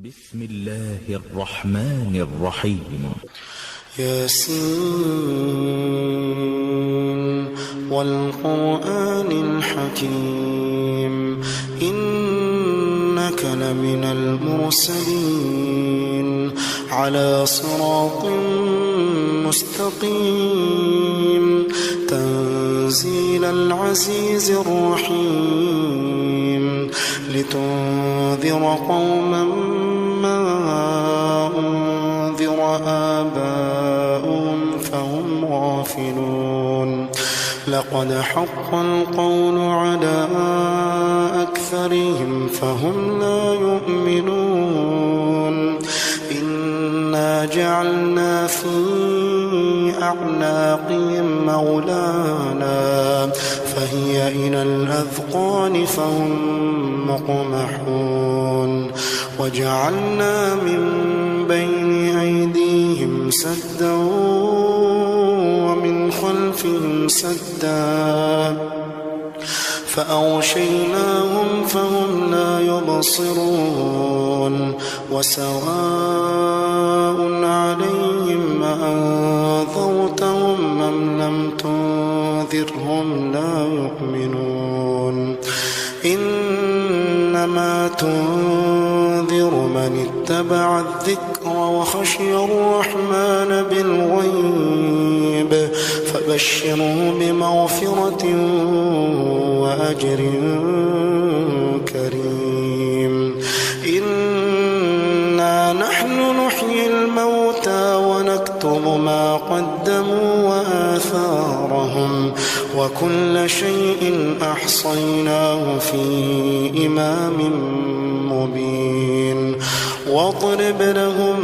بسم الله الرحمن الرحيم. ياسين والقرآن الحكيم إنك لمن المرسلين على صراط مستقيم تنزيل العزيز الرحيم لتنذر قوما ما أنذر آباؤهم فهم غافلون لقد حق القول على أكثرهم فهم لا يؤمنون إنا جعلنا في أعناقهم مغلالا فهي إلى الأذقان فهم مقمحون وجعلنا من بين أيديهم سدا ومن خلفهم سدا فأغشيناهم فهم لا يبصرون وسواء عليهم أنذرتهم أم لم تنذرهم لا يؤمنون إنما تنذر من اتبع الذكر وخشي الرحمن بالغيب فبشره بمغفرة وأجر كريم إنا نحن نحيي الموتى ونكتب ما قدموا وآثارهم وكل شيء أحصيناه في إمام مبين واضرب لهم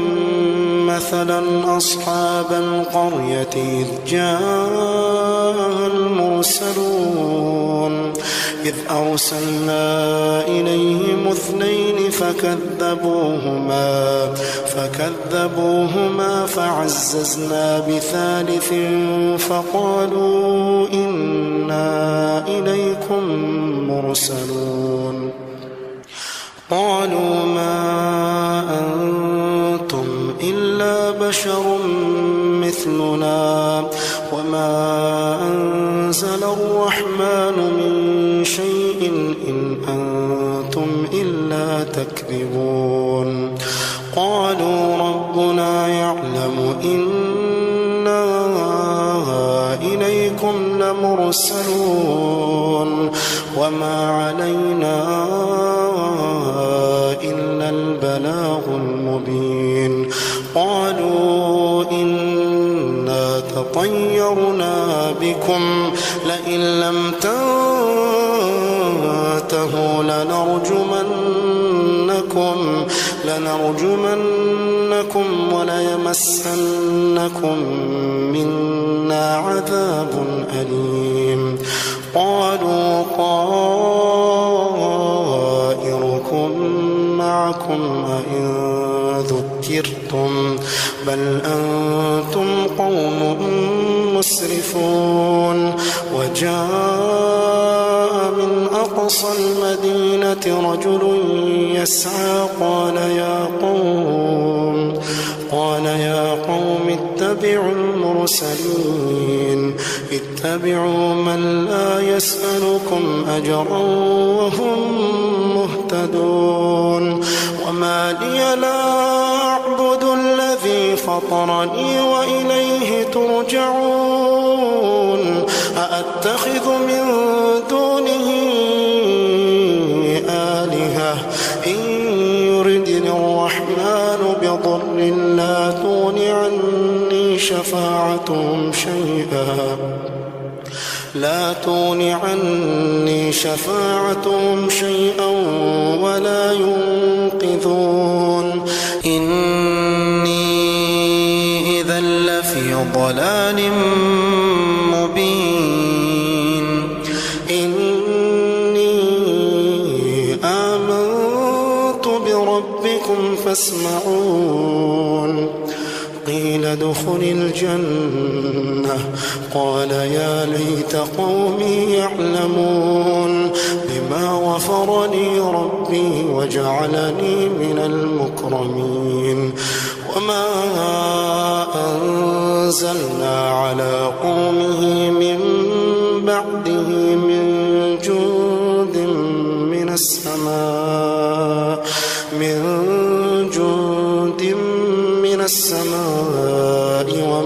مثلا أصحاب القرية إذ جاءها المرسلون إذ أرسلنا إليهم اثنين فكذبوهما فعززنا بثالث فقالوا إنا إليكم مرسلون قالوا ما أنتم إلا بشر مثلنا وما أنزل الرحمن من شيء إن أنتم إلا تكذبون قالوا ربنا يعلم إنا إليكم لمرسلون وما علينا إلا البلاغ المبين قالوا إنا تطيرنا بكم لئن لم تنتهوا لنرجمنكم وليمسنكم منا عذاب أليم قالوا طائركم معكم أئن ذكرتم بل أنتم قوم مسرفون وجاء من أقصى المدينة رجل يسعى قال يا قوم اتبعوا المرسلين اتبعوا من لا يسألكم أجرا وهم مهتدون وما لي لا أعبد الذي فطرني وإليه ترجعون أأتخذ من دونه آلهة إن يردني الرحمن بضر لا تغن عني شفاعتهم شيئا ولا ينقذون إني إذا لفي ضلال مبين إني آمنت بربكم فاسمعون قيل ادخل الجنة قال يا ليت قومي يعلمون بما غفر لي ربي وجعلني من المكرمين وما أنزلنا على قومه من بعده من جند من السماء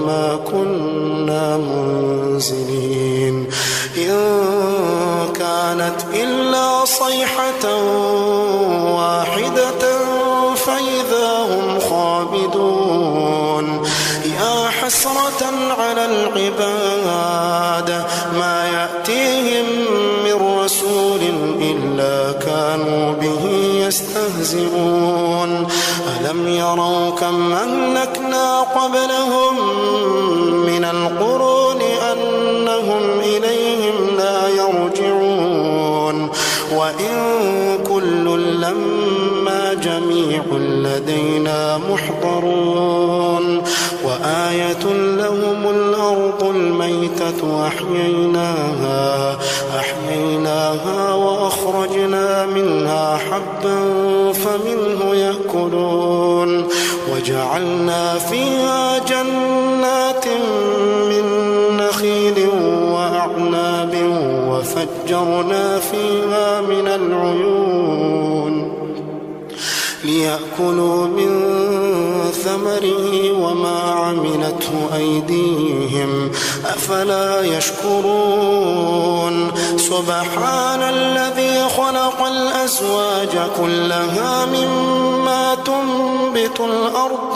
وما كنا منزلين إن كانت إلا صيحة واحدة فإذا هم خامدون يا حسرة على العباد ما يأتيهم من رسول إلا كانوا به يستهزئون ألم يروا كم أهلكنا قبلهم من القرون أنهم إليهم لا يرجعون وإن كل لما جميع لدينا محضرون وآية لهم الأرض الميتة أحييناها وأخرجنا منها حبا فمنه يأكلون وجعلنا فيها جنات من نخيل وأعناب وفجرنا فيها من العيون ليأكلوا من ثمره وما عملته أيديهم أفلا يشكرون سبحان الذي خلق الأزواج كلها مما تنبت الأرض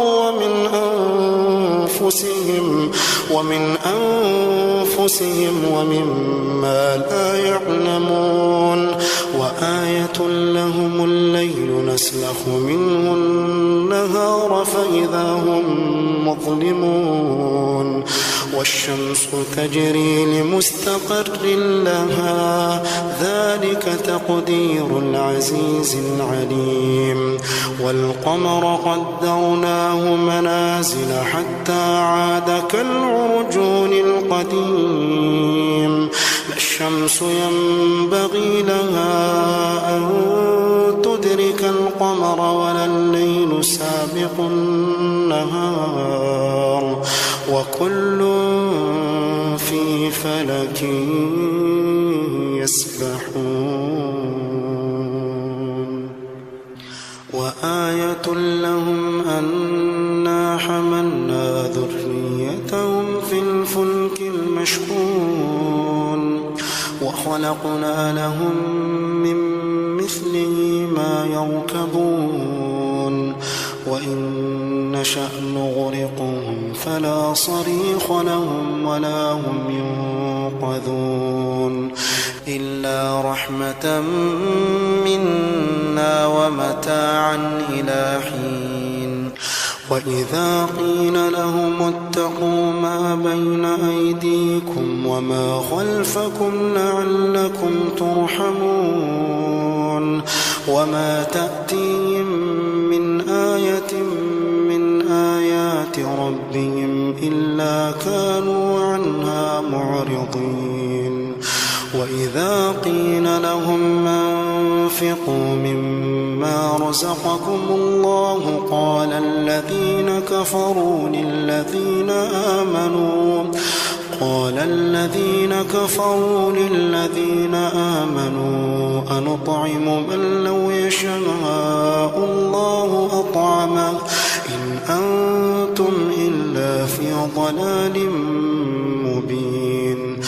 ومن أنفسهم ومما لا يعلمون وآية لهم الليل نسلخ منه النهار فإذا هم مظلمون والشمس تجري لمستقر لها ذلك تقدير العزيز العليم والقمر قدرناه منازل حتى عاد كالعرجون القديم لا الشمس ينبغي لها أن تدرك القمر ولا الليل سابق النهار وكل في فلك يسبحون وآية لهم أنا حملنا ذريتهم في الفلك المشحون وخلقنا لهم من مثله ما يركبون وإن نشأ نغرقهم فلا صريخ لهم ولا هم ينقذون إلا رحمة منا ومتاعا إلى حين وإذا قيل لهم اتقوا ما بين أيديكم وما خلفكم لعلكم ترحمون وما تأتيهم من آية من آيات ربهم إلا كانوا عنها معرضين وإذا قيل لهم أنفقوا مما رزقكم الله قال الذين كفروا للذين آمنوا أنطعم من لو يشاء الله أطعمه إن أنتم إلا في ضلال مبين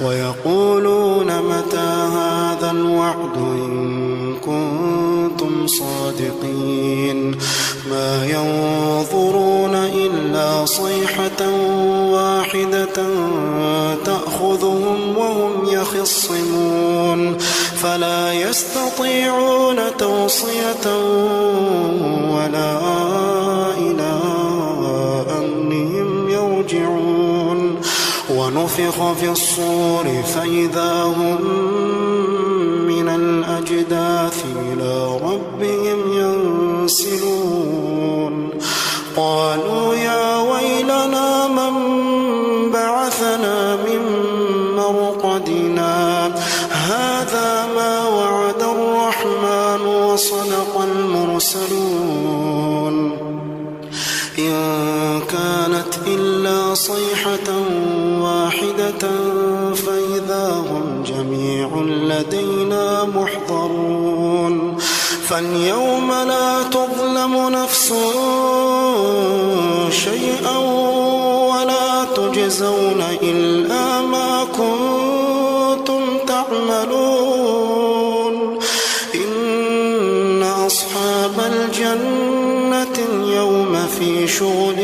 ويقولون متى هذا الوعد إن كنتم صادقين ما ينظرون إلا صيحة واحدة تأخذهم وهم يخصمون فلا يستطيعون توصية ولا إلى أهلهم يرجعون ونفخ في الصور فإذا هم من الأجداث إلى ربهم ينسلون قالوا يا ويلنا المرسلون إن كانت إلا صيحة واحدة فإذا هم جميع لدينا محضرون فاليوم لا تظلم نفس شيئا ولا تجزون إلا ما كنتم تعملون إن أصحاب الجنة اليوم في شغل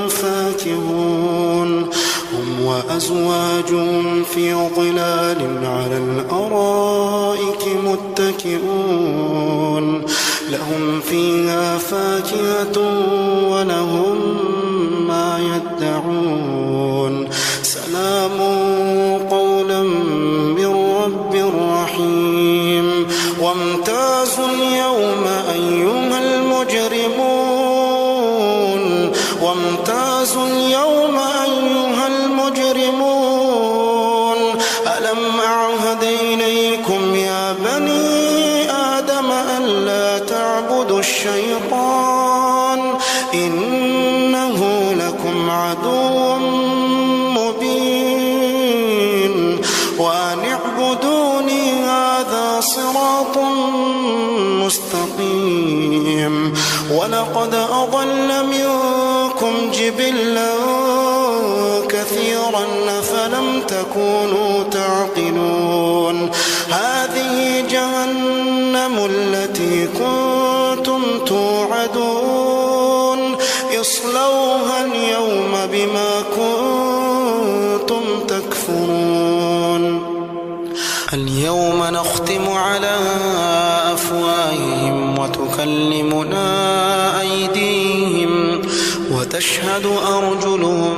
فاكهون هم وأزواجهم في ظلال على الأرائك متكئون لهم فيها فاكهة ولهم ما يدعون سلام قولا من رب رحيم وامتازوا اليوم أيها المجرمون وامتازوا اليوم أيها المجرمون ألم أعهد إليكم يا بني آدم ألا تعبدوا الشيطان إنه لكم عدو مبين وأن اعبدوني هذا صراط مستقيم ولقد أضل منكم جبلا كثيرا فلم تكونوا تعقلون هذه جهنم التي كنتم توعدون اصلوها اليوم بما كنتم تكفرون اليوم نختم على أفواههم وتكلمنا أيديهم وتشهد أرجلهم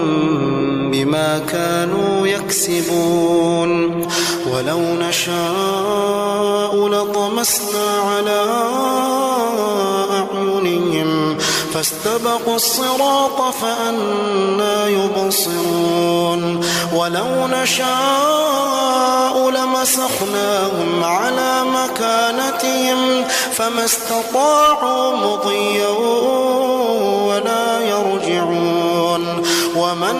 بما كانوا يكسبون ولو نشاء لطمسنا على أعينهم فاستبقوا الصراط فأنى يبصرون ولو نشاء لمسخناهم على مكانتهم فما استطاعوا مضيا ولا يرجعون ومن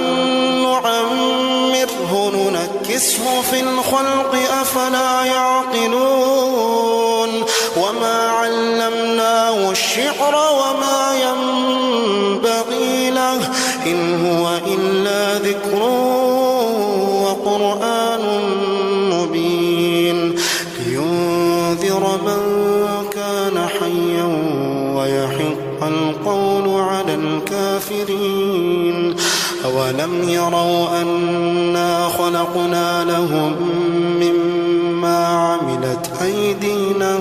نعمره ننكسه في الخلق أفلا يعقلون وما علمناه الشعر وما ينبغي له إن هو إلا ذكر وقرآن مبين لينذر من كان حيا ويحق القول على الكافرين أولم يروا أنا خلقنا لهم مما عملت أيدينا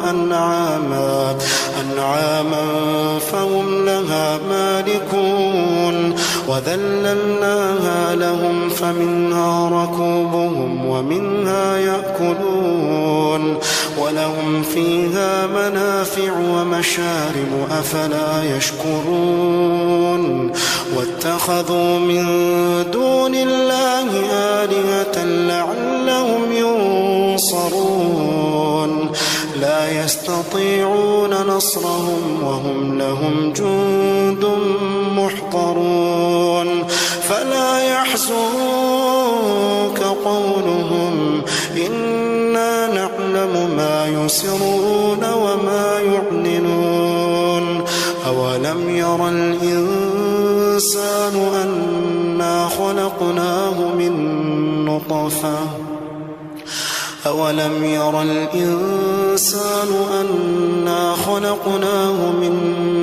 أنعاما فهم لها مالكون وذللناها لهم فمنها ركوبهم ومنها يأكلون ولهم فيها منافع ومشارب أفلا يشكرون واتخذوا من دون الله آلهة لعلهم ينصرون لا يستطيعون نصرهم وهم لهم جند محضرون فلا يحزنك قولهم إنا نعلم ما يسرون وما يعلنون أولم ير الإنسان أنا خلقناه من نطفة أولم ير الإنسان أنا خلقناه من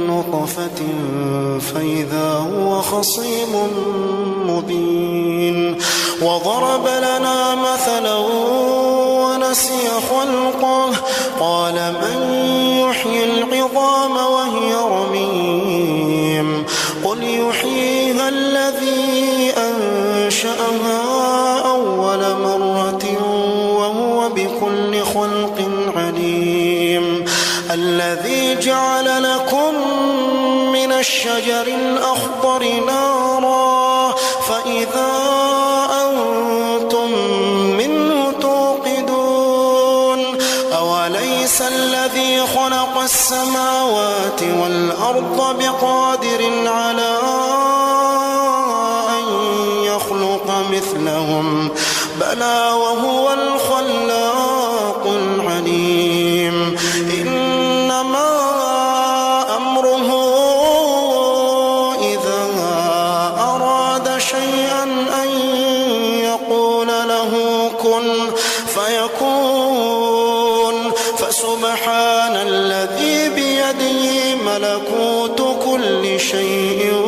نطفة فإذا هو خصيم مبين وضرب لنا مثلا ونسي خلقه قال من يحيي العظام وهي رميم قل يحييها الذي أنشأها أول مرة وهو بكل خلق عليم الذي جعل لكم من الشجر الأخضر نارا فإذا أنتم منه توقدون أوليس الذي خلق السماوات السماوات والأرض بقادر على أن يخلق مثلهم بلى وهو الخلاق العليم إنما أمره إذا أراد شيئا أن يقول له كن فيكون فسبحان الذي بيده ملكوت كل شيء